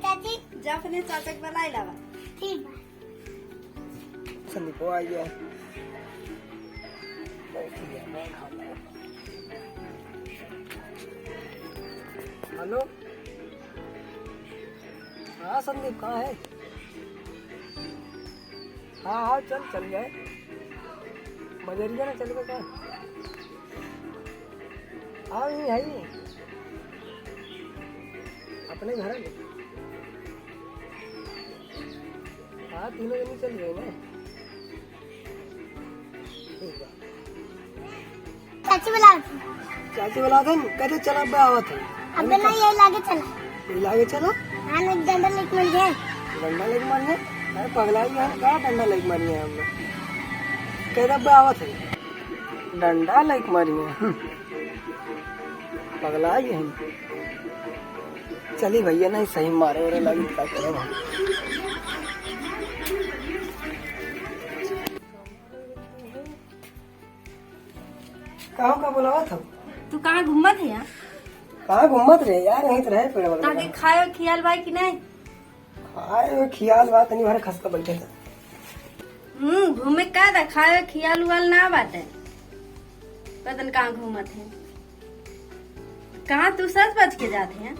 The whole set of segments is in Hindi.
चाची जा अपने चाचा के बनाई लावा। ठीक बा। संदीप आ गया। हेलो हाँ संदीप कहाँ है? हाँ हाँ चल जाए बजरिया ना चलेगा क्या? हाँ यही है ही अपने घर में। हाँ तीनों जनी चल गए ना। ठीक है चाची बुलाओ। चाची बोला था कहते चला अब आवत है। अब ना ये लागे चला। ये लागे चलो हाँ एक डंडा लेके मिल गया। डंडा लेके मारिए। अरे पगला ही है क्या डंडा लेके मारिए हमने। कहते अब आवत है डंडा लेके मारिए। पगला ही है। चली भैया नहीं सही मारे और लगी क्या करे वहाँ। कहाँ का बुलावा था? तू कहाँ घूमत है यार? कहाँ घूमत रहे यार यहीं तो रहे पेड़ ताकि वगैरह। खाए खियाल भाई कि नहीं? खाए खियाल बात नहीं भरे खस का बैठे थे। घूमे का था खाए खियाल उयाल ना बात है। पता कहाँ घूमत है। कहाँ तू सच बच के जाते हैं?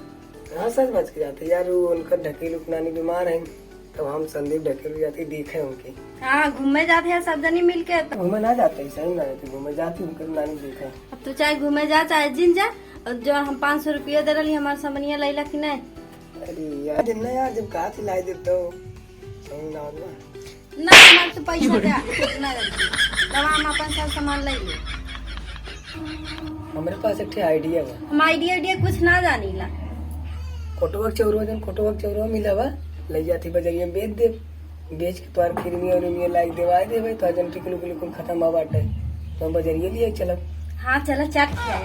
हाँ सच बच के जाते यार वो उनका ढकेल नानी बीमार है तो हम संदीप ढकेल जाती देखे उनकी। हाँ घूमे जाते हैं सब जनी मिल के। तो घूमे ना जाते सही ना रहते घूमे जाती उनका नानी देखे। अब तू चाहे घूमे जा चाहे जिन जा और जो हम 500 रुपया दे रही हमारे समनिया लैला कि नहीं? अरे यार दिन ना यार जब कहा लाई दे तो सही ना होगा ना हमारे तो पैसा दे ना तब हम अपन सब सामान ले ले। हमारे पास एक आइडिया बा। हम आइडिया कुछ ना जानी ला। कोटवा चौरवा मिला बा ले जाती बजरिया बेच दे बेच के तोर खिरमी और उमिया लाइक देवाए देवे तो जन टिकलू खत्म आ बाटे तो बजरिया लिए चलब। हाँ चलो चाट किया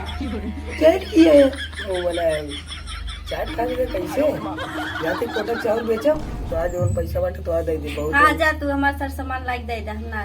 चाट किया है वो बनाया चाट खा के कैसे जाते कोटा चावल बेचो तो आज उन पैसा बाटे तो आ दे दे बहुत। हाँ जा तू हमारे सर सामान लाइक दे हम ना